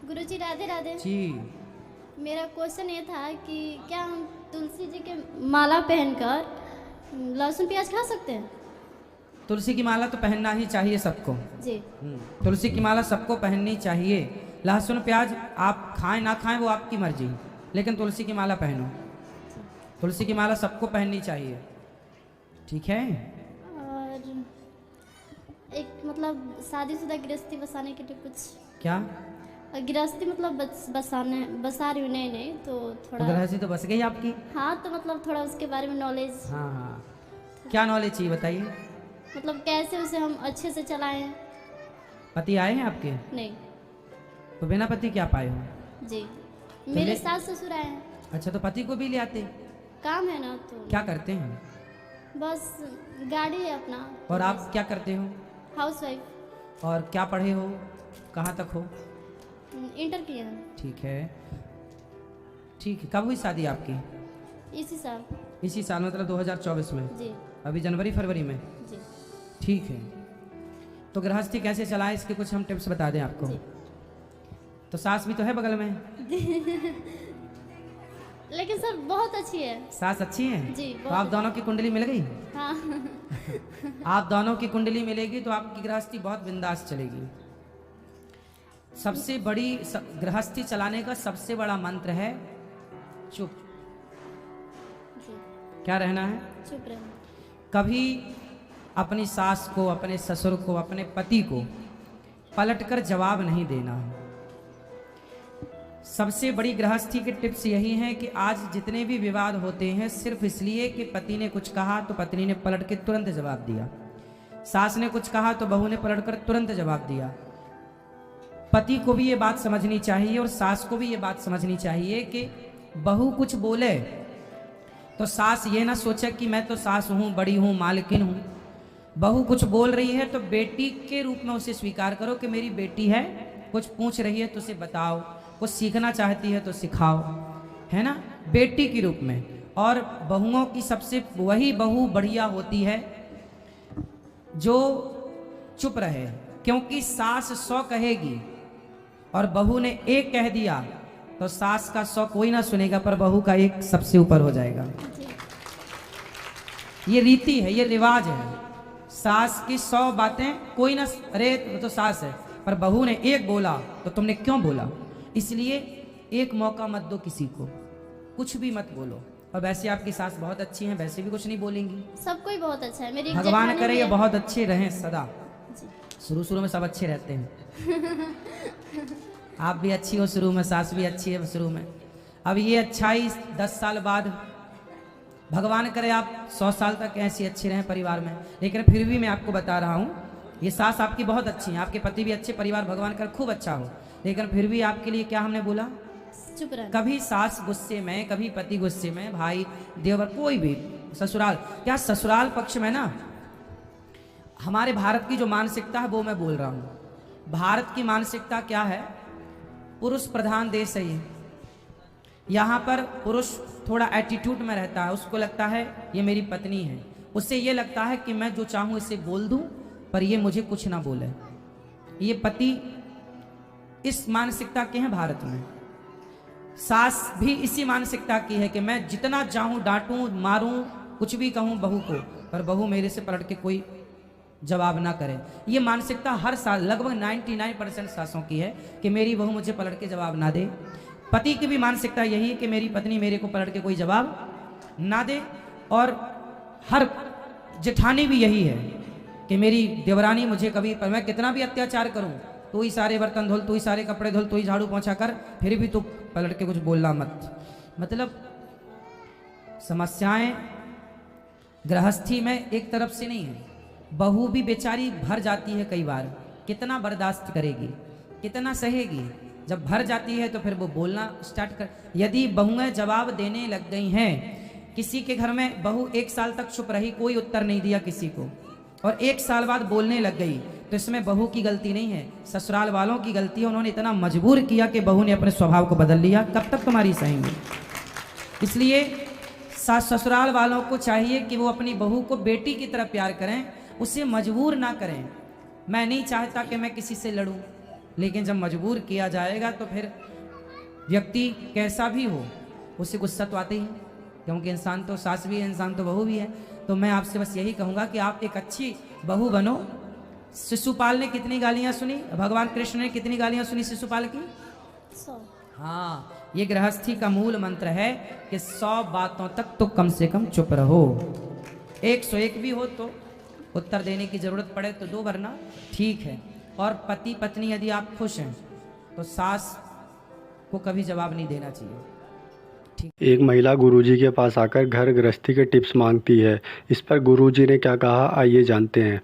गुरुजी राधे राधे जी। मेरा क्वेश्चन ये था कि क्या हम तुलसी जी के माला पहनकर लहसुन प्याज खा सकते हैं? तुलसी की माला तो पहनना ही चाहिए सबको। जी। तुलसी की माला सबको पहननी चाहिए। लहसुन प्याज आप खाएं ना खाएं वो आपकी मर्जी, लेकिन तुलसी की माला पहनो। तुलसी की माला सबको पहननी चाहिए, ठीक है। और एक मतलब शादीशुदा गृहस्थी बसाने के लिए कुछ क्या गृहस्थी मतलब बसा रही हूँ, नहीं नहीं तो थोड़ा गृहस्थी तो बस गई आपकी। हाँ तो मतलब थोड़ा उसके बारे में नॉलेज, हाँ हाँ, क्या नॉलेज चाहिए बताइए। मतलब कैसे उसे हम अच्छे से चलाएं। पति आए हैं आपके? नहीं। तो बिना पति क्या पाए हो? जी मेरे सास ससुर आए हैं। अच्छा, तो पति को भी ले आते? काम है ना तो। क्या करते हैं? बस गाड़ी है अपना। और आप क्या करते हो? House wife. और क्या पढ़े हो, कहाँ तक हो? इंटर किया है। ठीक है ठीक है। कब हुई शादी आपकी? इसी साल। इसी साल मतलब 2024 में? जी। अभी जनवरी फरवरी में? जी। ठीक है। तो गृहस्थी कैसे चलाएं इसके कुछ हम टिप्स बता दें आपको। तो सास भी तो है बगल में। लेकिन सर बहुत अच्छी है। सास अच्छी है जी। तो आप दोनों की कुंडली मिल गई। हाँ। आप दोनों की कुंडली मिलेगी तो आपकी गृहस्थी बहुत बिंदास चलेगी। सबसे बड़ी गृहस्थी चलाने का सबसे बड़ा मंत्र है चुप। जी। क्या रहना है? चुप रहना। कभी अपनी सास को, अपने ससुर को, अपने पति को पलटकर जवाब नहीं देना। सबसे बड़ी गृहस्थी के टिप्स यही हैं कि आज जितने भी विवाद होते हैं सिर्फ इसलिए कि पति ने कुछ कहा तो पत्नी ने पलट के तुरंत जवाब दिया, सास ने कुछ कहा तो बहू ने पलटकर तुरंत जवाब दिया। पति को भी ये बात समझनी चाहिए और सास को भी ये बात समझनी चाहिए कि बहू कुछ बोले तो सास ये ना सोचे कि मैं तो सास हूँ, बड़ी हूँ, मालकिन हूँ। बहू कुछ बोल रही है तो बेटी के रूप में उसे स्वीकार करो कि मेरी बेटी है, कुछ पूछ रही है तो उसे बताओ, कुछ सीखना चाहती है तो सिखाओ, है ना, बेटी के रूप में। और बहुओं की सबसे वही बहू बढ़िया होती है जो चुप रहे, क्योंकि सास 100 कहेगी और बहू ने 1 कह दिया तो सास का 100 कोई ना सुनेगा पर बहू का 1 सबसे ऊपर हो जाएगा। ये रीति है, ये रिवाज है। सास की 100 बातें कोई ना, अरे तो सास है, पर बहू ने 1 बोला तो तुमने क्यों बोला। इसलिए 1 मौका मत दो किसी को, कुछ भी मत बोलो। और वैसे आपकी सास बहुत अच्छी हैं, वैसे भी कुछ नहीं बोलेंगी। सब कोई बहुत अच्छा है। मेरी भगवान करे ये बहुत अच्छे रहें सदा। शुरू शुरू में सब अच्छे रहते हैं। आप भी अच्छी हो शुरू में, सास भी अच्छी है शुरू में। अब ये अच्छाई 10 साल बाद, भगवान करे आप 100 साल तक ऐसी अच्छी रहें परिवार में। लेकिन फिर भी मैं आपको बता रहा हूँ, ये सास आपकी बहुत अच्छी है, आपके पति भी अच्छे, परिवार भगवान करे खूब अच्छा हो। लेकिन फिर भी आपके लिए क्या हमने बोला, चुप रहना। कभी सास गुस्से में, कभी पति गुस्से में, भाई देवर कोई भी, ससुराल, क्या ससुराल पक्ष में ना, हमारे भारत की जो मानसिकता है वो मैं बोल रहा हूँ। भारत की मानसिकता क्या है, पुरुष प्रधान देश है ये। यहाँ पर पुरुष थोड़ा एटीट्यूड में रहता है, उसको लगता है ये मेरी पत्नी है, उससे ये लगता है कि मैं जो चाहूँ इसे बोल दूँ पर ये मुझे कुछ ना बोले। ये पति इस मानसिकता के हैं भारत में। सास भी इसी मानसिकता की है कि मैं जितना चाहूँ डांटूं, मारूं, कुछ भी कहूँ बहू को, पर बहू मेरे से पलट के कोई जवाब ना करे। ये मानसिकता हर साल लगभग 99% सासों की है कि मेरी बहू मुझे पलट के जवाब ना दे। पति की भी मानसिकता यही है कि मेरी पत्नी मेरे को पलट के कोई जवाब ना दे। और हर जेठानी भी यही है कि मेरी देवरानी मुझे कभी, पर मैं कितना भी अत्याचार करूं, तू ही सारे बर्तन धुल, तू ही सारे कपड़े धुल, तू ही झाड़ू पोंछा कर, फिर भी तू पलट के कुछ बोलना मत। मतलब समस्याएं गृहस्थी में एक तरफ से नहीं है, बहू भी बेचारी भर जाती है कई बार। कितना बर्दाश्त करेगी, कितना सहेगी। जब भर जाती है तो फिर वो बोलना स्टार्ट कर। यदि बहुएं जवाब देने लग गई हैं, किसी के घर में बहू 1 साल तक चुप रही, कोई उत्तर नहीं दिया किसी को, और 1 साल बाद बोलने लग गई, तो इसमें बहू की गलती नहीं है, ससुराल वालों की गलती है। उन्होंने इतना मजबूर किया कि बहू ने अपने स्वभाव को बदल लिया। कब तक तुम्हारी सहेंगे। इसलिए सास ससुराल वालों को चाहिए कि वो अपनी बहू को बेटी की तरह प्यार करें, उसे मजबूर ना करें। मैं नहीं चाहता कि मैं किसी से लड़ूं, लेकिन जब मजबूर किया जाएगा तो फिर व्यक्ति कैसा भी हो उससे गुस्सा तो आते ही है, क्योंकि इंसान तो सास भी है, इंसान तो बहू भी है। तो मैं आपसे बस यही कहूँगा कि आप एक अच्छी बहू बनो। शिशुपाल ने कितनी गालियाँ सुनी, भगवान कृष्ण ने कितनी गालियाँ सुनी शिशुपाल की? 100। हाँ, ये गृहस्थी का मूल मंत्र है कि 100 बातों तक तो कम से कम चुप रहो। 101 भी हो तो उत्तर देने की जरूरत पड़े तो दो, वरना ठीक है। और पति पत्नी यदि आप खुश हैं तो सास को कभी जवाब नहीं देना चाहिए। एक महिला गुरुजी के पास आकर घर गृहस्थी के टिप्स मांगती है। इस पर गुरुजी ने क्या कहा, आइए जानते हैं।